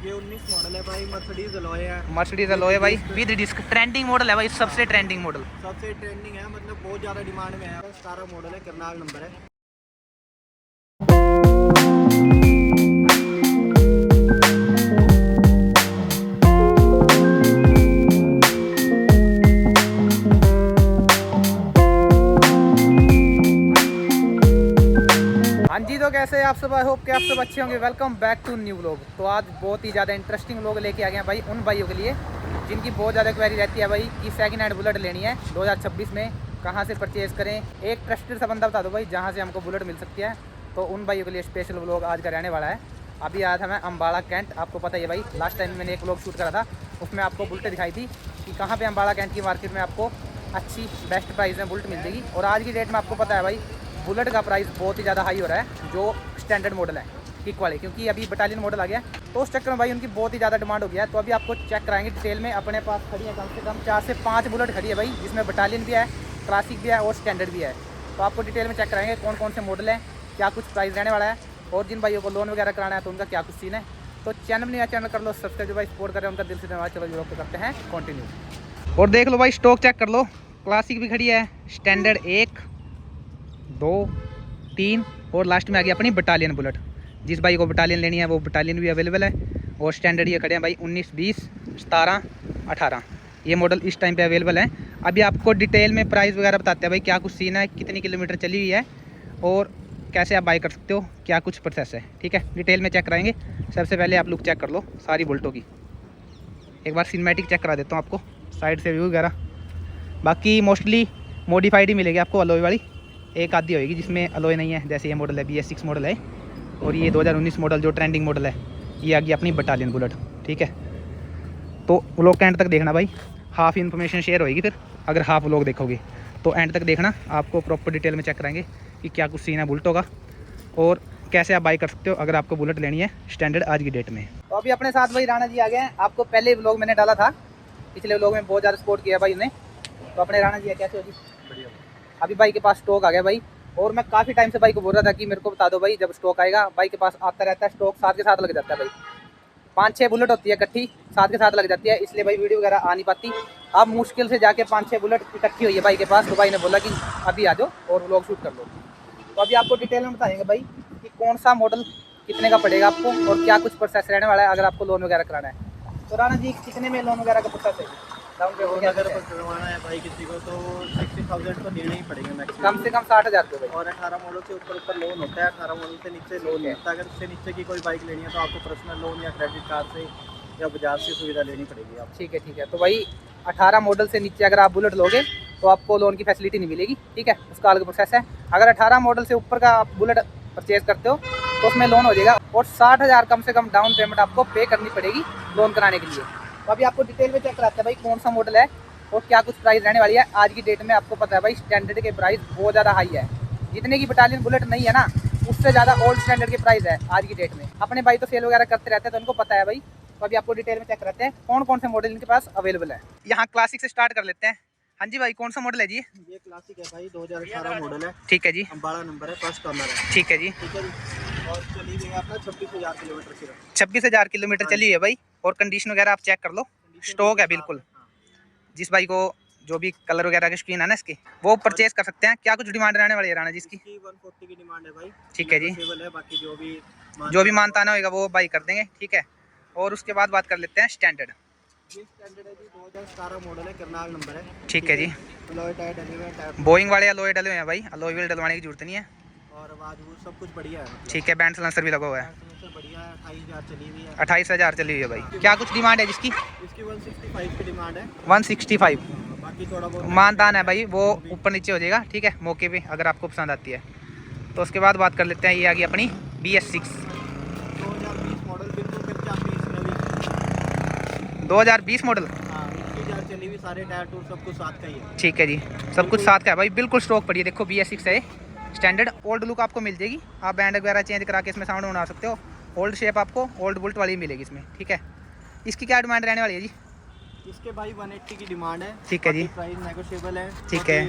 ये 19 मॉडल है भाई, मर्सिडीज अलॉय है। मर्सिडीज अलॉय भाई विद डिस्क, ट्रेंडिंग मॉडल है भाई, सबसे ट्रेंडिंग मॉडल। सबसे ट्रेंडिंग है, मतलब बहुत ज़्यादा डिमांड में है। 17 मॉडल है, करनाल नंबर है। हाँ जी, तो कैसे आप सब? आई होप कि आप सब अच्छे होंगे। Welcome back to new vlog. तो आज बहुत ही ज़्यादा इंटरेस्टिंग व्लॉग लेके आ गए हैं भाई उन भाइयों के लिए जिनकी बहुत ज़्यादा क्वेरी रहती है भाई कि सेकंड हैंड बुलेट लेनी है 2026 में, कहाँ से परचेज़ करें। एक ट्रस्टेड सा बंदा बता दो भाई जहाँ से हमको बुलेट मिल सकती है। तो उन भाइयों के लिए स्पेशल व्लॉग आज का रहने वाला है। अभी आया था मैं अम्बाड़ा कैंट, आपको पता ही है भाई, लास्ट टाइम मैंने एक व्लॉग शूट करा था, उसमें आपको बुलेट दिखाई थी कि कहाँ पर अम्बाड़ा कैंट की मार्केट में आपको अच्छी बेस्ट प्राइस में बुलेट मिल जाएगी। और आज की डेट में आपको पता है भाई बुलेट का प्राइस बहुत ही ज़्यादा हाई हो रहा है, जो स्टैंडर्ड मॉडल है किक वाले, क्योंकि अभी बटालियन मॉडल आ गया तो उस चक्कर में भाई उनकी बहुत ही ज़्यादा डिमांड हो गया है। तो अभी आपको चेक कराएंगे डिटेल में। अपने पास खड़ी है कम से कम 4 से 5 बुलेट खड़ी है भाई, जिसमें बटालियन भी है, क्लासिक भी है और स्टैंडर्ड भी है। तो आपको डिटेल में चेक कराएंगे कौन कौन से मॉडल है, क्या कुछ प्राइस रहने वाला है, और जिन भाइयों को लोन वगैरह कराना है तो उनका क्या कुछ सीन है। तो चैनल नहीं है, चैनल कर लो सब्सक्राइब, जो भाई सपोर्ट कर रहे हैं उनका दिल से धन्यवाद। चलो वीडियो को करते हैं कंटिन्यू। और देख लो भाई स्टॉक चेक कर लो, क्लासिक भी खड़ी है, स्टैंडर्ड 1 2 3 और लास्ट में आ गई अपनी बटालियन बुलेट। जिस भाई को बटालियन लेनी है वो बटालियन भी अवेलेबल है। और स्टैंडर्ड ये खड़े हैं भाई 19 20 17 18 ये मॉडल इस टाइम पे अवेलेबल है। अभी आपको डिटेल में प्राइस वगैरह बताते हैं भाई, क्या कुछ सीन है, कितनी किलोमीटर चली हुई है और कैसे आप बाई कर सकते हो, क्या कुछ प्रोसेस है। ठीक है, डिटेल में चेक कराएंगे। सबसे पहले आप लुक चेक कर लो सारी बुलेटों की, एक बार सिनेमैटिक चेक करा देता हूँ आपको, साइड से व्यू वगैरह। बाकी मोस्टली मॉडिफाइड ही मिलेगी आपको, अलॉय वाली एक आधी होएगी जिसमें अलॉय नहीं है। जैसे ये मॉडल है BS6 मॉडल है, और ये 2019 मॉडल जो ट्रेंडिंग मॉडल है ये आ गई अपनी बटालियन बुलेट। ठीक है, तो व्लॉग एंड तक देखना भाई, हाफ इन्फॉर्मेशन शेयर होएगी फिर अगर हाफ व्लॉग देखोगे तो एंड तक देखना, आपको प्रॉपर डिटेल में चेक कराएंगे कि क्या कुछ सीन है बुलेटों का और कैसे आप बाई कर सकते हो अगर आपको बुलेट लेनी है स्टैंडर्ड आज की डेट में। तो अभी अपने साथ भाई राणा जी आ गए हैं। आपको पहले व्लॉग मैंने डाला था, पिछले व्लॉग में बहुत ज़्यादा सपोर्ट किया भाई उन्हें। तो अपने राणा जी कैसे होगी? बढ़िया। अभी भाई के पास स्टॉक आ गया भाई, और मैं काफ़ी टाइम से भाई को बोल रहा था कि मेरे को बता दो भाई जब स्टॉक आएगा। भाई के पास आता रहता है स्टॉक, साथ के साथ लग जाता है भाई, 5-6 बुलेट होती है इकट्ठी, साथ के साथ लग जाती है, इसलिए भाई वीडियो वगैरह आ नहीं पाती। अब मुश्किल से जाके 5-6 बुलेट इकट्ठी हुई है भाई के पास, तो भाई ने बोला कि अभी आ जाओ और व्लॉग शूट कर लो। तो अभी आपको डिटेल में बताएंगे भाई कि कौन सा मॉडल कितने का पड़ेगा आपको और क्या कुछ प्रोसेस रहने वाला है अगर आपको लोन वगैरह कराना है। तो राणा जी कितने में लोन वगैरह का प्रोसेस है? डाउन पेमेंट अगर करवाना है भाई किसी को तो 60,000 तो देना ही पड़ेगा मैक्सिमम, कम से कम 60,000 रुपये। और 18 मॉडल से ऊपर लोन होता है, 18 मॉडल से नीचे लोन नहीं होता। अगर उससे नीचे की कोई बाइक लेनी है तो आपको पर्सनल लोन या क्रेडिट कार्ड से या बजाज से सुविधा लेनी पड़ेगी आप। ठीक है, तो भाई 18 मॉडल से नीचे अगर आप बुलेट लोगे तो आपको लोन की फैसिलिटी नहीं मिलेगी। ठीक है, उसका अलग प्रोसेस है। अगर 18 मॉडल से ऊपर का आप बुलेट परचेज करते हो तो उसमें लोन हो जाएगा, और 60,000 कम से कम डाउन पेमेंट आपको पे करनी पड़ेगी लोन कराने के लिए। तो अभी आपको डिटेल में चेक कराते हैं भाई कौन सा मॉडल है और क्या कुछ प्राइस रहने वाली है आज की डेट में। आपको पता है भाई स्टैंडर्ड के प्राइस बहुत ज़्यादा हाई है, जितने की बटालियन बुलेट नहीं है ना उससे ज़्यादा ओल्ड स्टैंडर्ड के प्राइस है आज की डेट में। अपने भाई तो सेल वगैरह करते रहते हैं तो उनको पता है भाई। तो अभी आपको डिटेल में चेक करते हैं कौन कौन से मॉडल इनके पास अवेलेबल है। यहाँ क्लासिक से स्टार्ट कर लेते हैं। हाँ जी भाई, कौन सा मॉडल है जी? ये क्लासिक है भाई, 2018 मॉडल है। ठीक है जी, अम्बाड़ा नंबर है, फर्स्ट कॉर्नर है। ठीक है जी। ठीक है जी, और चली गई अपना 26,000 किलोमीटर सिर्फ। 26,000 किलोमीटर चली हुई है भाई, और कंडीशन वगैरह आप चेक कर लो, स्टॉक है बिल्कुल। जिस भाई को जो भी कलर वगैरह के शौकीन है ना इसके, वो परचेज कर सकते हैं। क्या कुछ डिमांड रहने वाली है राणा जी इसकी? 140 की डिमांड है भाई। ठीक है जी, है, बाकी जो भी मानताना होगा वो बाई कर देंगे। ठीक है, और उसके बाद बात कर लेते हैं स्टैंडर्ड। ये स्टैंडर्ड है जी, 2017 मॉडल है, करनाल नंबर है। ठीक है जी, अलॉय टायर डले हुए हैं, बोइंग वाले अलॉय डले हुए हैं भाई, अलॉय व्हील डलवाने की जरूरत नहीं है। और आवाज वो सब कुछ बढ़िया है। ठीक है, बैंड सलेंसर भी लगा हुआ है। बढ़िया है, 28,000 चली हुई है। 28,000 चली हुई है भाई। क्या कुछ डिमांड है जिसकी? इसकी 165 की डिमांड है। 165 बाकी थोड़ा बहुत मानदान है भाई, वो ऊपर नीचे हो जाएगा। ठीक है, मौके पे अगर आपको पसंद आती है। तो उसके बाद बात कर लेते हैं, ये आ गई अपनी BS6 2020 मॉडल, बिल्कुल कच्चा पीस नवी। 2020 मॉडल। हाँ, 20,000 चली हुई, सारे टायर टूर सब कुछ साथ का ही है। ठीक है जी, सब कुछ साथ का है भाई, बिल्कुल स्टॉक पड़ी है। देखो BS6 है, स्टैंडर्ड ओल्ड लुक आपको मिल जाएगी। आप बैंड वगैरह चेंज करा के इसमें साउंड बना सकते हो। ओल्ड शेप आपको ओल्ड बुलेट वाली मिलेगी इसमें। ठीक है, इसकी क्या डिमांड रहने वाली है जी? इसके भाई 180 की डिमांड है। ठीक है जी, प्राइस नेगोशिएबल है। ठीक है।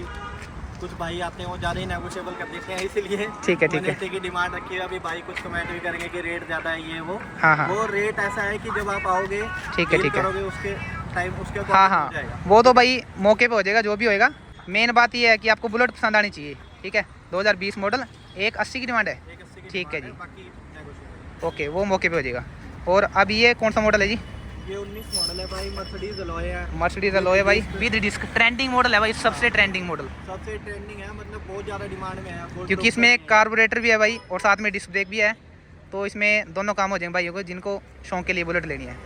कुछ भाई आते हैं वो ज़्यादा ही नेगोशिएबल कर देते हैं, इसीलिए ठीक है, ठीक मैंने है। इतने की डिमांड रखी है। अभी भाई कुछ कमेंट भी करेंगे कि रेट ज़्यादा है ये वो। हाँ हाँ वो रेट ऐसा है कि जब आप आओगे ठीक है, डील ठीक है। करोगे उसके टाइम उसके हाँ अकॉर्डिंग हो हाँ जाएगा। वो तो भाई मौके पे हो जाएगा जो भी होएगा। मेन बात ये है कि आपको बुलेट पसंद आनी चाहिए। ठीक है, 2020 मॉडल, 180 की डिमांड है। 180 की ठीक है डिमांड जी। बाकी नेगोशिएबल। ओके, वो मौके पे हो जाएगा। और अब ये कौन सा मॉडल है जी? ये 19 मॉडल है भाई, मर्सिडीज अलॉय है। मर्सिडीज अलॉय है भाई, विद डिस्क, ट्रेंडिंग मॉडल है भाई, सबसे ट्रेंडिंग मॉडल। सबसे ट्रेंडिंग है, मतलब बहुत ज़्यादा डिमांड में है। Gold क्योंकि Road इसमें का एक नहीं है। कार्बोरेटर भी है भाई और साथ में डिस्क ब्रेक भी है। तो इसमें दोनों काम हो जाएंगे भाइयों को जिनको शौक के लिए बुलेट लेनी है।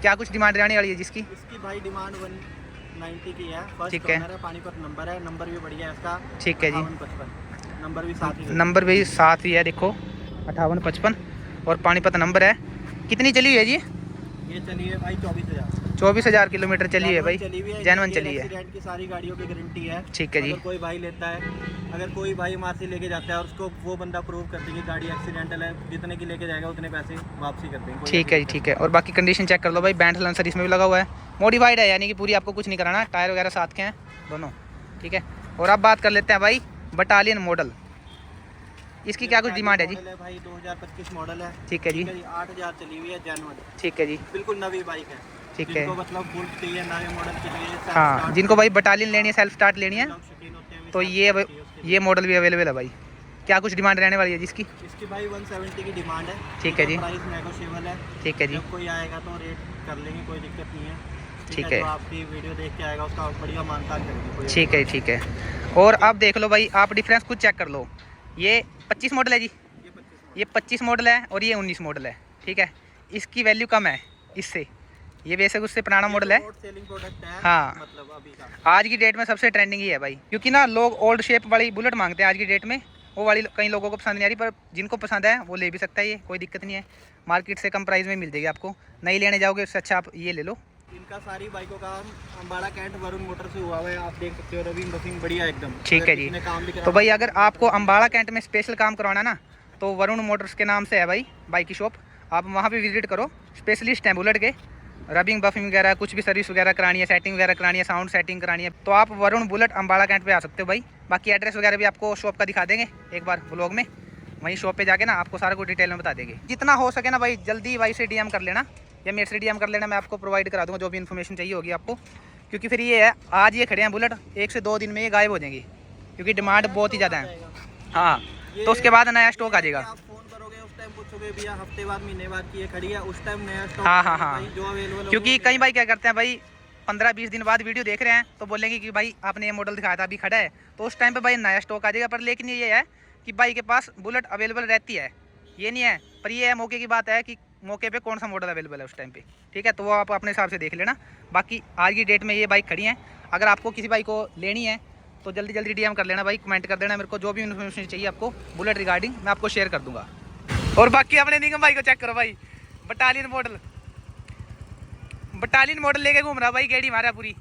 क्या कुछ डिमांड रहने वाली है जिसकी? इसकी भाई डिमांड 190 की है। फर्स्ट ठीक है। ओनर है, पानीपत नंबर है, नंबर भी बढ़िया है इसका। ठीक है जी। 5855 नंबर भी साथ ही। नंबर भी साथ ही है, देखो 5855 और पानीपत नंबर है। कितनी चली हुई है जी? ये चली है भाई 24,000। 24,000 किलोमीटर चली है भाई, जेनवन चली है। एक्सीडेंट की सारी गाड़ियों की गारंटी है। ठीक है जी। अगर कोई भाई लेता है, अगर कोई भाई हमारे से लेके जाता है और उसको वो बंदा प्रूव कर देंगे गाड़ी एक्सीडेंटल है, जितने की लेके जाएगा उतने पैसे वापसी कर देंगे। कोई ठीक है जी, ठीक है। और बाकी कंडीशन चेक कर लो भाई, बैंड सलेंसर इसमें भी लगा हुआ है, मॉडिफाइड है, यानी कि पूरी आपको कुछ नहीं कराना। टायर वगैरह साथ के हैं दोनों। ठीक है, और अब बात कर लेते हैं भाई बटालियन मॉडल। इसकी क्या कुछ डिमांड है जी? मॉडल है भाई 2025 मॉडल है। ठीक है जी। 8,000 चली हुई है जेन्युइन। ठीक है जी, बिल्कुल नवी बाइक है। ठीक है। जिनको मतलब फुल चाहिए, नए मॉडल के लिए, self हाँ, start जिनको भाई बटालियन लेनी है, सेल्फ स्टार्ट लेनी है, लोग शौकीन होते हैं, तो self ये start चाहिए उसके लिए। ये मॉडल भी अवेलेबल है भाई। क्या कुछ डिमांड रहने वाली है जिसकी? इसकी भाई 170 की डिमांड है। ठीक है जी। प्राइस नेगोशिएबल है। ठीक है जी, जब कोई आएगा तो रेट कर लेंगे, कोई दिक्कत नहीं है। ठीक है। जो आपकी वीडियो देख के आएगा उसका बढ़िया मानतान करेंगे, कोई ठीक है, ठीक है। और अब देख लो भाई, आप डिफरेंस खुद चेक कर लो। ये 25 मॉडल है जी, ये 25 मॉडल है और ये 19 मॉडल है। ठीक है, इसकी वैल्यू कम है इससे, ये बेशक उससे पुराना मॉडल है। सेलिंग प्रोडक्ट है। हाँ। मतलब अभी का आज की डेट में सबसे ट्रेंडिंग ही है भाई, क्योंकि ना लोग ओल्ड शेप वाली बुलेट मांगते हैं आज की डेट में। वो वाली कई लोगों को पसंद नहीं आ रही, पर जिनको पसंद है वो ले भी सकता है, ये कोई दिक्कत नहीं है। मार्केट से कम प्राइस में मिल जाएगी आपको। नहीं लेने जाओगे उससे अच्छा आप ये ले लो। इनका सारी बाइकों का अम्बाड़ा कैंट वरुण मोटर से हुआ हुआ है, आप देख सकते हो। रविंग बफिंग बढ़िया एकदम। ठीक है जी। अगर किसी ने काम भी तो कराना भाई अगर आपको अम्बाड़ा कैंट में स्पेशल काम करवाना ना, तो वरुण मोटर्स के नाम से है भाई बाइक की शॉप। आप वहाँ पे विजिट करो, स्पेशलिस्ट हैं बुलेट के। रबिंग बफिंग वगैरह कुछ भी सर्विस वगैरह करानी है, सेटिंग वगैरह करानी है, साउंड सेटिंग करानी है, तो आप वरुण बुलेट अम्बाड़ा कैंट पे आ सकते हो भाई। बाकी एड्रेस वगैरह भी आपको शॉप का दिखा देंगे एक बार ब्लॉग में। वहीं शॉप पे जाके ना आपको सारा कुछ डिटेल में बता देंगे। जितना हो सके ना भाई जल्दी भाई से डीएम कर लेना या मेरे से डीएम कर लेना, मैं आपको प्रोवाइड करा दूँगा जो भी इन्फॉर्मेशन चाहिए होगी आपको। क्योंकि फिर ये है, आज ये खड़े हैं बुलेट, 1 से 2 दिन में ये गायब हो जाएंगी, क्योंकि डिमांड बहुत ही ज़्यादा है। हाँ, तो उसके बाद नया स्टॉक आ जाएगा। आप फोन करोगे उस टाइम पूछोगे भैया हफ्ते बाद महीने बाद की ये खड़ी है, उस टाइम नया स्टॉक हाँ, आएगा हाँ, भाई, जो अवेलेबल क्योंकि कई भाई क्या करते हैं भाई, 15-20 दिन बाद वीडियो देख रहे हैं तो बोलेंगे कि भाई आपने ये मॉडल दिखाया था अभी खड़ा है, तो उस टाइम पे भाई नया स्टॉक आ जाएगा। पर लेकिन ये है कि भाई के पास बुलेट अवेलेबल रहती है, ये नहीं है। पर ये है मौके की बात है कि मौके पे कौन सा मॉडल अवेलेबल है उस टाइम पे। ठीक है, तो वो आप अपने हिसाब से देख लेना। बाकी आज की डेट में ये बाइक खड़ी हैं। अगर आपको किसी बाइक को लेनी है तो जल्दी जल्दी डीएम कर लेना भाई, कमेंट कर देना मेरे को, जो भी इन्फॉर्मेशन चाहिए आपको बुलेट रिगार्डिंग मैं आपको शेयर कर दूंगा। और बाकी अपने निगम भाई को चेक करो भाई, बटालियन मॉडल लेके घूम रहा भाई, गाड़ी मारा पूरी।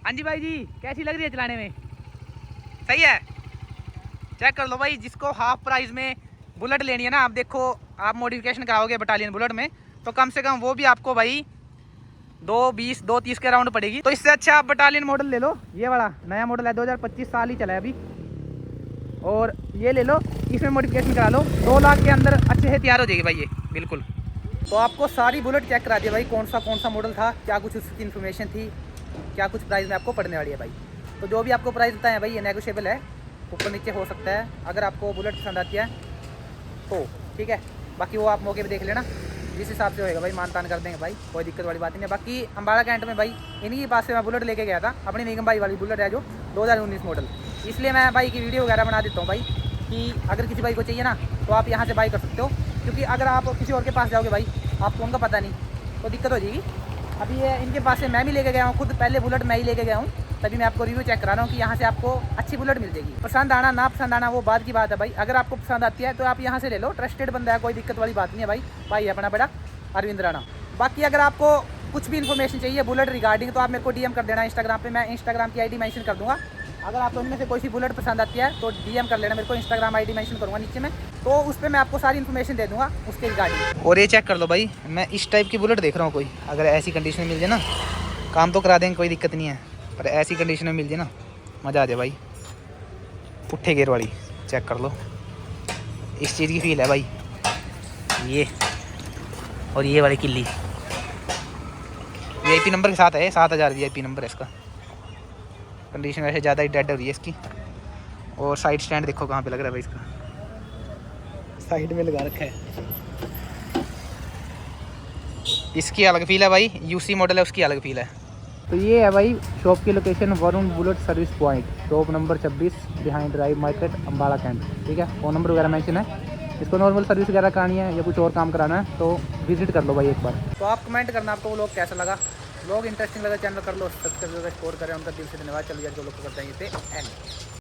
हाँ जी भाई जी, कैसी लग रही है चलाने में? सही है, चेक कर लो भाई। जिसको हाफ प्राइस में बुलेट लेनी है ना, आप देखो, आप मॉडिफिकेशन कराओगे बटालियन बुलेट में तो कम से कम वो भी आपको भाई 220 230 के राउंड पड़ेगी। तो इससे अच्छा आप बटालियन मॉडल ले लो, ये वाला नया मॉडल है, 2025 साल ही चला है अभी। और ये ले लो, इसमें मॉडिफिकेशन करा लो, 2 लाख के अंदर अच्छे से तैयार हो जाएगी भाई ये, बिल्कुल। तो आपको सारी बुलेट चेक करा दिया भाई, कौन सा मॉडल था, क्या कुछ उसकी इन्फॉर्मेशन थी, क्या कुछ प्राइस में आपको पड़ने वाली है भाई। तो जो भी आपको प्राइस बताएं भाई ये नेगोशिएबल है, ऊपर नीचे हो सकता है अगर आपको बुलेट पसंद आती है तो। ठीक है, बाकी वो आप मौके पे देख लेना, जिस हिसाब से होएगा भाई मानतान कर देंगे भाई, कोई दिक्कत वाली बात नहीं है। बाकी अम्बाड़ा कैंट में भाई इन्हीं के पास से मैं बुलेट लेके गया था, अपनी निगम भाई वाली बुलेट है जो 2019 मॉडल। इसलिए मैं भाई की वीडियो वगैरह बना देता हूँ भाई, कि अगर किसी भाई को चाहिए ना तो आप यहाँ से बाई कर सकते हो। क्योंकि अगर आप किसी और के पास जाओगे भाई, आपको उनका पता नहीं, तो दिक्कत हो जाएगी। अभी ये इनके पास से मैं भी लेके गया हूँ खुद, पहले बुलेट मैं ही लेके गया हूँ, तभी मैं आपको रिव्यू चेक करा रहा हूँ कि यहाँ से आपको अच्छी बुलेट मिल जाएगी। पसंद आना ना पसंद आना वो बात की बात है भाई, अगर आपको पसंद आती है तो आप यहाँ से ले लो, ट्रस्टेड बंदा है, कोई दिक्कत वाली बात नहीं है भाई अपना बड़ा अरविंद राणा। बाकी अगर आपको कुछ भी इन्फॉर्मेशन चाहिए बुलेट रिगार्डिंग तो आप मेरे को डीएम कर देना इंस्टाग्राम पे, मैं इंस्टाग्राम की आईडी मेंशन कर दूंगा। अगर आपको उनमें से कोई सी बुलेट पसंद आती है तो डीएम कर लेना मेरे को, इंस्टाग्राम आईडी मेंशन करूँगा नीचे में, तो उस पर मैं आपको सारी इन्फॉर्मेशन दे दूँगा उसके रिगार्डिंग। और ये चेक कर लो भाई, मैं इस टाइप की बुलेट देख रहा हूँ, कोई अगर ऐसी कंडीशन में मिल जाए ना, काम तो करा देंगे कोई दिक्कत नहीं है, पर ऐसी कंडीशन में मिल जाए ना मज़ा आ जाए भाई। पुट्ठे गेयर वाली चेक कर लो, इस चीज़ की फील है भाई ये। और ये वाली किल्ली VIP नंबर के साथ है, 7000 VIP नंबर है इसका। कंडीशन वैसे ज़्यादा ही डेड हो रही है इसकी। और साइड स्टैंड देखो कहाँ पे लग रहा है भाई इसका, साइड में लगा रखा है। इसकी अलग फील है भाई, UC मॉडल है उसकी अलग फील है। तो ये है भाई शॉप की location, Varun bullet service point, shop number 26 behind drive market Ambala cantt. ठीक है, फ़ोन नंबर वगैरह मेंशन है। इसको नॉर्मल सर्विस वगैरह करानी है या कुछ और काम कराना है तो विजिट कर लो भाई एक बार। तो आप कमेंट करना आपको वो लोग कैसा लगा, लोग इंटरेस्टिंग लगा चैनल कर लो सब्सक्राइब, स्कोर करें, उनका दिल से धन्यवाद। चलिए जो लोग को कर देंगे एंड।